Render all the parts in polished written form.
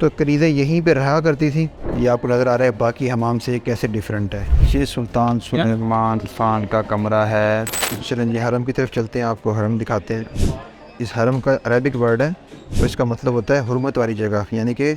तो कनीज़ें यहीं पे रहा करती थी। ये आपको नज़र आ रहा है बाकी हमाम से कैसे डिफरेंट है। ये सुल्तान सुलेमान खान का कमरा है। चलें ये हरम की तरफ चलते हैं, आपको हरम दिखाते हैं। इस हरम का अरबिक वर्ड है तो इसका मतलब होता है हुर्मत वाली जगह, यानी कि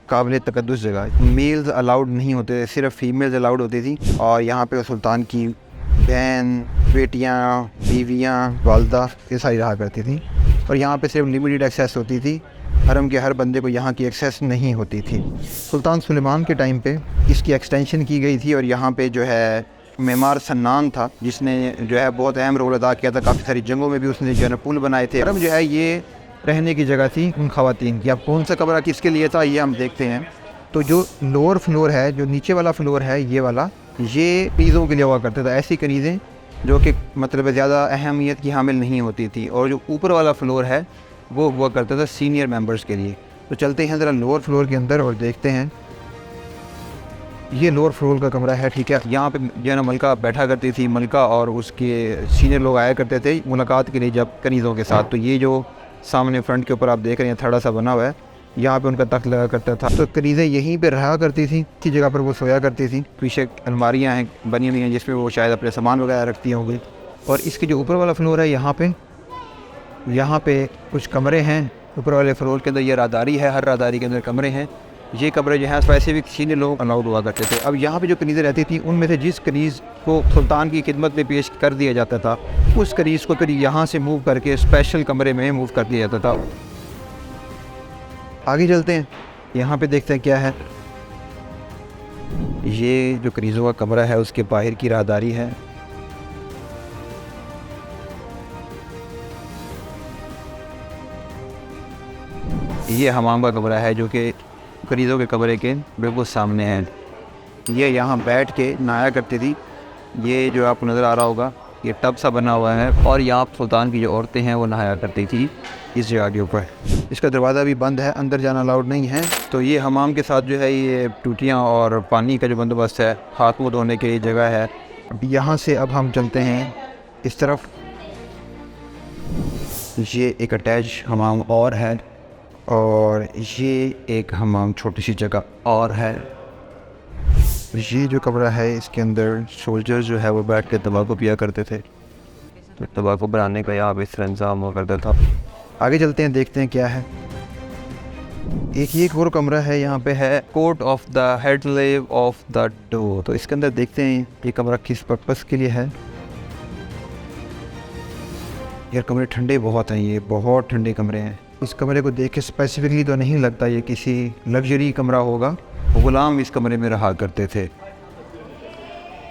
काबिल तकद्दुस जगह। मेल्स अलाउड नहीं होते, सिर्फ फीमेल्स अलाउड होती थी। और यहाँ पे सुल्तान की बहन, बेटियाँ, बीवियाँ, वालदा ये सारी रहा करती थी। और यहाँ पे सिर्फ लिमिटेड एक्सेस होती थी, हरम के हर बंदे को यहाँ की एक्सेस नहीं होती थी। सुल्तान सुलेमान के टाइम पे इसकी एक्सटेंशन की गई थी और यहाँ पे जो है मेमार सन्नान था जिसने जो है बहुत अहम रोल अदा किया था। काफ़ी सारी जंगों में भी उसने जो है पुल बनाए थे। हरम जो है ये रहने की जगह थी उन ख़वातीन की। अब कौन सा कमरा किसके लिए था ये हम देखते हैं। तो जो लोअर फ्लोर है, जो नीचे वाला फ्लोर है ये वाला, ये कनीज़ों के लिए हुआ करता था। ऐसी कनीज़ें जो कि मतलब ज़्यादा अहमियत की हामिल नहीं होती थी। और जो ऊपर वाला फ्लोर है वो हुआ करता था सीनियर मेंबर्स के लिए। तो चलते हैं ज़रा लोअर फ्लोर के अंदर और देखते हैं। ये लोअर फ्लोर का कमरा है, ठीक है। यहाँ पे जो है ना मलका बैठा करती थी, मलका और उसके सीनियर लोग आया करते थे मुलाकात के लिए जब कनीज़ों के साथ। तो ये जो सामने फ्रंट के ऊपर आप देख रहे हैं थोड़ा सा बना हुआ है, यहाँ पे उनका तख्त लगा करता था। तो कनीज़ें यहीं पे रहा करती थी, इसी जगह पर वो सोया करती थी। पीछे अलमारियाँ हैं बनी हुई हैं जिसमें वो शायद अपने सामान वगैरह रखती होंगी। और इसके जो ऊपर वाला फ्लोर है यहाँ पे कुछ कमरे हैं। ऊपर वाले फ्लोर के अंदर ये राहदारी है, हर राहदारी के अंदर कमरे हैं। ये कमरे जो हैं वैसे भी सीनियर लोग अलाउड हुआ करते थे। अब यहाँ पे जो कनीज़ें रहती थी उनमें से जिस कनीज़ को सुल्तान की खिदमत में पेश कर दिया जाता था उस कनीज़ को फिर यहाँ से मूव करके स्पेशल कमरे में मूव कर दिया जाता था। आगे चलते हैं, यहाँ पे देखते हैं क्या है। ये जो कनीज़ों का कमरा है उसके बाहर की राहदारी है। ये हमाम का कमरा है जो कि कनीज़ों के कमरे के बिल्कुल सामने है। ये यहाँ बैठ के नहाया करती थी। ये जो आपको नज़र आ रहा होगा ये टब सा बना हुआ है और यहाँ सुल्तान की जो औरतें हैं वो नहाया करती थी इस जगह के ऊपर। इसका दरवाज़ा भी बंद है, अंदर जाना अलाउड नहीं है। तो ये हमाम के साथ जो है ये टूटियाँ और पानी का जो बंदोबस्त है, हाथ मुँह धोने के लिए जगह है। यहाँ से अब हम चलते हैं इस तरफ। ये एक अटैच हमाम और है और ये एक हमाम छोटी सी जगह और है। ये जो कमरा है इसके अंदर सोल्जर जो है वो बैठ के तंबाकू पिया करते थे। तो तंबाकू बनाने का यहाँ पे इस तरह इंतजाम हुआ करता था। आगे चलते हैं, देखते हैं क्या है। एक और कमरा है, यहाँ पे है court of the head slave of the door. तो इसके अंदर देखते हैं ये कमरा किस पर्पस के लिए है। यार कमरे ठंडे बहुत हैं, ये बहुत ठंडे कमरे हैं। इस कमरे को देख के स्पेसिफिकली तो नहीं लगता ये किसी लग्जरी कमरा होगा। गुलाम इस कमरे में रहा करते थे।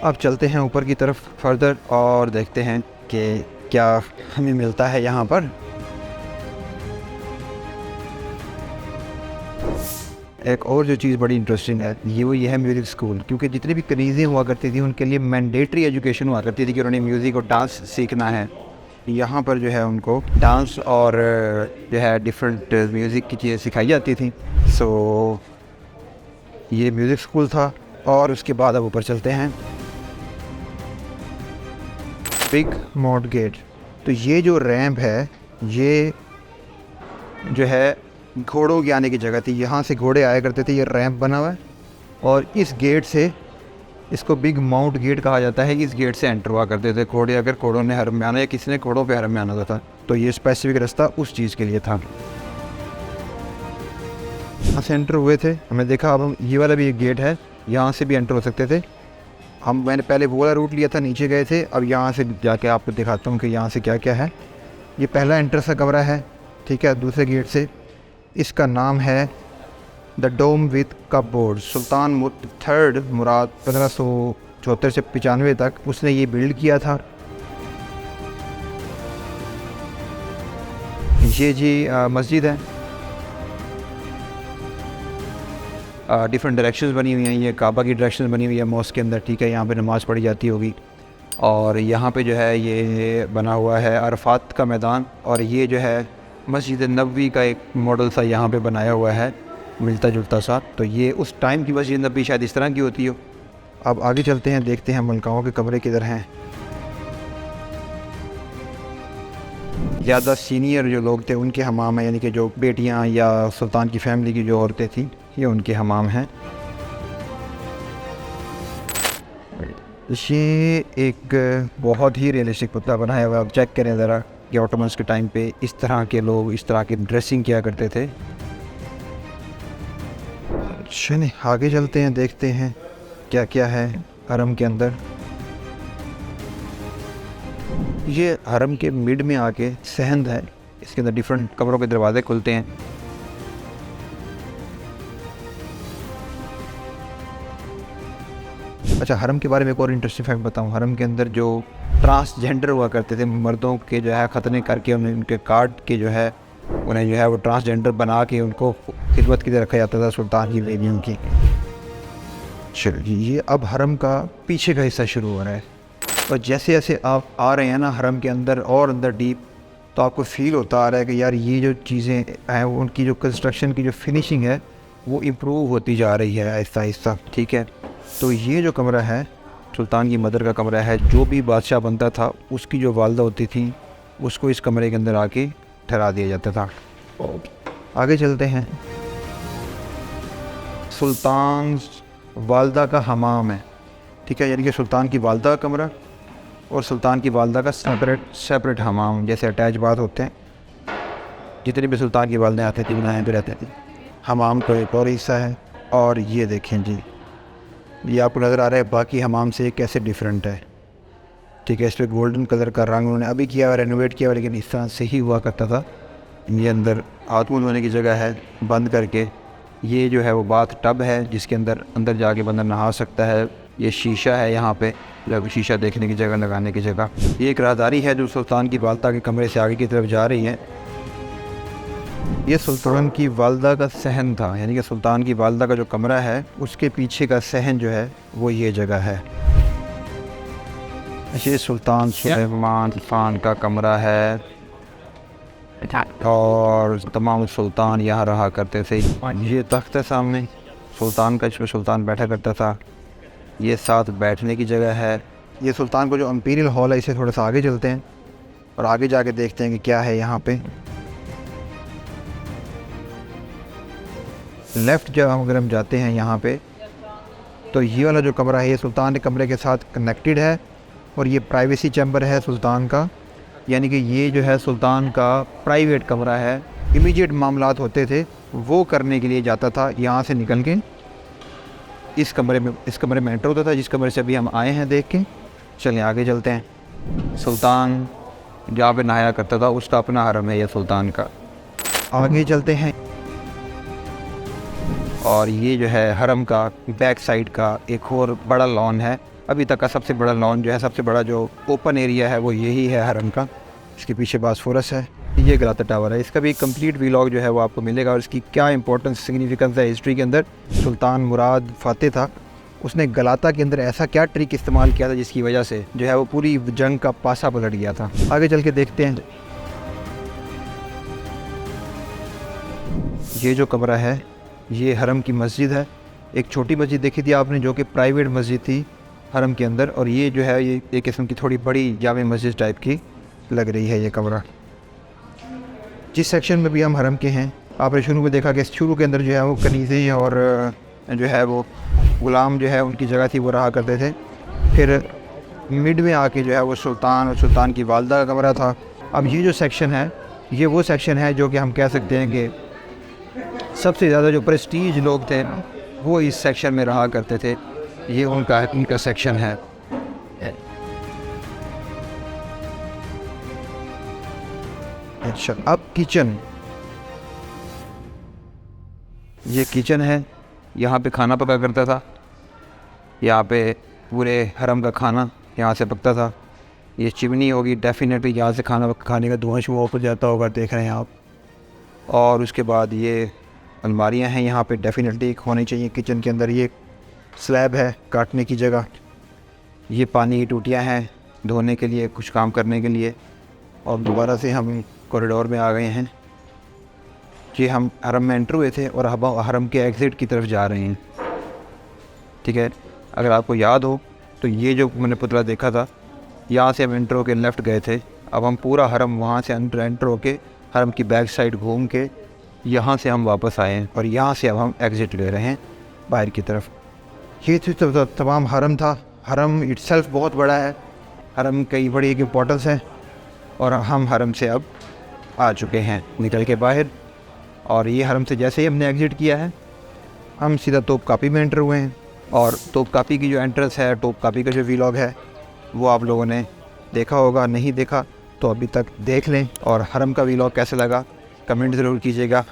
अब चलते हैं ऊपर की तरफ फर्दर और देखते हैं कि क्या हमें मिलता है यहाँ पर। एक और जो चीज़ बड़ी इंटरेस्टिंग है ये है म्यूज़िक स्कूल। क्योंकि जितनी भी कनीज़ें हुआ करती थी उनके लिए मैंडेटरी एजुकेशन हुआ करती थी कि उन्होंने म्यूज़िक और डांस सीखना है। यहाँ पर जो है उनको डांस और जो है डिफरेंट म्यूज़िक की चीज़ें सिखाई जाती थी। सो ये म्यूज़िक स्कूल था। और उसके बाद अब ऊपर चलते हैं, बिग मॉड गेट। तो ये जो रैंप है ये जो है घोड़ों की आने की जगह थी, यहाँ से घोड़े आया करते थे। ये रैंप बना हुआ है और इस गेट से, इसको बिग माउंट गेट कहा जाता है, इस गेट से एंटर हुआ करते थे घोड़े। अगर घोड़ों ने हरम में आना या किसी ने घोड़ों पे हरम में आना था तो ये स्पेसिफिक रास्ता उस चीज़ के लिए था। यहाँ से एंटर हुए थे, हमने देखा। अब हम ये वाला भी एक गेट है, यहाँ से भी एंटर हो सकते थे। मैंने पहले वो वाला रूट लिया था, नीचे गए थे। अब यहाँ से जाके आपको दिखाता हूँ कि यहाँ से क्या क्या है। ये पहला एंटर सा कमरा है, ठीक है, दूसरे गेट से। इसका नाम है the dome with cupboard. Sultan third Murad 1574 से 95 तक उसने ये बिल्ड किया था। ये जी मस्जिद है, डिफरेंट डायरेक्शंस बनी हुई हैं। ये काबा की डायरेक्शन बनी हुई है मॉस्क के अंदर, ठीक है। यहाँ पे नमाज़ पढ़ी जाती होगी। और यहाँ पे जो है ये बना हुआ है अरफात का मैदान। और ये जो है मस्जिद नबवी का एक मॉडल सा यहाँ पे बनाया हुआ है, मिलता जुलता सा। तो ये उस टाइम की मस्जिद नबवी शायद इस तरह की होती हो। अब आगे चलते हैं, देखते हैं मलकाओं के कमरे किधर हैं। ज़्यादा सीनियर जो लोग थे उनके हमाम है, यानी कि जो बेटियाँ या सुल्तान की फैमिली की जो औरतें थीं ये उनके हमाम हैं। ये एक बहुत ही रियलिस्टिक पुतला बनाया हुआ है। आप चेक करें ज़रा कि ऑटोमन्स के टाइम पे इस तरह के लोग इस तरह की ड्रेसिंग किया करते थे। चलिए आगे चलते हैं, देखते हैं क्या क्या है हरम के अंदर। ये हरम के मिड में आके सहंद है, इसके अंदर डिफरेंट कमरों के दरवाजे खुलते हैं। अच्छा, हरम के बारे में एक और इंटरेस्टिंग फैक्ट बताऊं। हरम के अंदर जो ट्रांसजेंडर हुआ करते थे, मर्दों के जो है ख़तने करके उन्हें उनके काट के जो है उन्हें जो है वो ट्रांसजेंडर बना के उनको खिदमत की तरह रखा जाता था सुल्तान की बेटियों की। चलिए ये अब हरम का पीछे का हिस्सा शुरू हो रहा है, और जैसे जैसे आप आ रहे हैं ना हरम के अंदर और अंदर डीप, तो आपको फील होता आ रहा है कि यार ये जो चीज़ें हैं उनकी जो कंस्ट्रक्शन की जो फिनिशिंग है वो इम्प्रूव होती जा रही है आहिस्ता आहिस्ता। ठीक है, तो ये जो कमरा है सुल्तान की मदर का कमरा है। जो भी बादशाह बनता था उसकी जो वालदा होती थी उसको इस कमरे के अंदर आके ठहरा दिया जाता था। आगे चलते हैं। सुल्तान वालदा का हमाम है, ठीक है, यानी कि सुल्तान की वालदा का कमरा और सुल्तान की वालदा का सेपरेट हमाम, जैसे अटैच बात होते हैं। जितने भी सुल्तान की वालदें आते थे बनाए तो रहते थे। हमाम का एक और हिस्सा है। और ये देखें जी, ये आपको नज़र आ रहा है बाकी हमाम से कैसे डिफरेंट है। ठीक है, इस पर गोल्डन कलर का रंग उन्होंने अभी किया हुआ, रेनोवेट किया हुआ, लेकिन इस तरह से ही हुआ करता था। ये अंदर हाथ मुँह धोने की जगह है बंद करके। ये जो है वो बाथ टब है जिसके अंदर जाके बंदा नहा सकता है। ये शीशा है, यहाँ पे शीशा देखने की जगह, लगाने की जगह। ये एक राहदारी है जो सुल्तान की वालदा के कमरे से आगे की तरफ जा रही है। ये सुल्तान की वालदा का सहन था, यानी कि सुल्तान की वालदा का जो कमरा है उसके पीछे का सहन जो है वो ये जगह है। ये सुल्तान सुलेमान खान का कमरा है और तमाम सुल्तान यहाँ रहा करते थे। ये तख्त है सामने सुल्तान का, इसमें सुल्तान बैठा करता था। ये साथ बैठने की जगह है। ये सुल्तान को जो इंपीरियल हॉल है, इसे थोड़ा सा आगे चलते हैं और आगे जाके देखते हैं कि क्या है यहाँ पे। लेफ़्ट जब अगर हम जाते हैं यहाँ पे, तो ये वाला जो कमरा है ये सुल्तान के कमरे के साथ कनेक्टेड है और ये प्राइवेसी चैम्बर है सुल्तान का, यानी कि ये जो है सुल्तान का प्राइवेट कमरा है। इमीडिएट मामलात होते थे वो करने के लिए जाता था, यहाँ से निकल के इस कमरे में एंटर होता था, जिस कमरे से अभी हम आए हैं देख के। चलिए आगे चलते हैं। सुल्तान जहाँ पे नहाया करता था उसका अपना हरम है ये सुल्तान का। आगे चलते हैं और ये जो है हरम का बैक साइड का एक और बड़ा लॉन है। अभी तक का सबसे बड़ा लॉन जो है, सबसे बड़ा जो ओपन एरिया है वो यही है हरम का। इसके पीछे बासफोरस है। ये गलाता टावर है। इसका भी कंप्लीट व्लॉग जो है वो आपको मिलेगा और इसकी क्या इंपॉर्टेंस सिग्निफिकेंस है हिस्ट्री के अंदर। सुल्तान मुराद फातेह था, उसने गलाता के अंदर ऐसा क्या ट्रिक इस्तेमाल किया था जिसकी वजह से जो है वो पूरी जंग का पासा पलट गया था। आगे चल के देखते हैं। ये जो कमरा है ये हरम की मस्जिद है। एक छोटी मस्जिद देखी थी आपने जो कि प्राइवेट मस्जिद थी हरम के अंदर, और ये जो है ये एक किस्म की थोड़ी बड़ी जामे मस्जिद टाइप की लग रही है ये कमरा। जिस सेक्शन में भी हम हरम के हैं, आपने शुरू में देखा कि शुरू के अंदर जो है वो कनीज़े और जो है वो ग़ुलाम जो है उनकी जगह थी वो रहा करते थे। फिर मिड में आके जो है वो सुल्तान और सुल्तान की वालदा का कमरा था। अब ये जो सेक्शन है ये वो सेक्शन है जो कि हम कह सकते हैं कि सबसे ज़्यादा जो प्रेस्टीज लोग थे वो इस सेक्शन में रहा करते थे। ये उनका सेक्शन है। अच्छा, अब किचन, ये किचन है। यहाँ पे खाना पका करता था। यहाँ पे पूरे हरम का खाना यहाँ से पकता था। ये चिमनी होगी, डेफिनेटली यहाँ से खाना खाने का धुआं शुआ ऊपर जाता होगा, देख रहे हैं आप। और उसके बाद ये अलमारियाँ हैं यहाँ पे डेफिनेटली एक होनी चाहिए किचन के अंदर। ये स्लैब है काटने की जगह। ये पानी की टूटियाँ हैं धोने के लिए, कुछ काम करने के लिए। और दोबारा से हम कॉरिडोर में आ गए हैं कि हम हरम में एंटर हुए थे और अब हरम के एग्ज़िट की तरफ जा रहे हैं। ठीक है, अगर आपको याद हो तो ये जो मैंने पुतला देखा था, यहाँ से हम एंटर होकर लेफ़्ट गए थे। अब हम पूरा हरम वहाँ से एंटर होके हरम की बैक साइड घूम के यहाँ से हम वापस आए हैं और यहाँ से अब हम एग्ज़िट ले रहे हैं बाहर की तरफ। ये तो तमाम हरम था। हरम इट्सेल्फ बहुत बड़ा है, हरम कई बड़ी एक इम्पोर्टेंस है, और हम हरम से अब आ चुके हैं निकल के बाहर। और ये हरम से जैसे ही हमने एग्ज़िट किया है हम सीधा तोपकापी में एंटर हुए हैं। और तोपकापी की जो एंट्रेंस है, तोपकापी का जो वीलॉग है वो आप लोगों ने देखा होगा, नहीं देखा तो अभी तक देख लें। और हरम का वीलॉग कैसे लगा कमेंट ज़रूर कीजिएगा।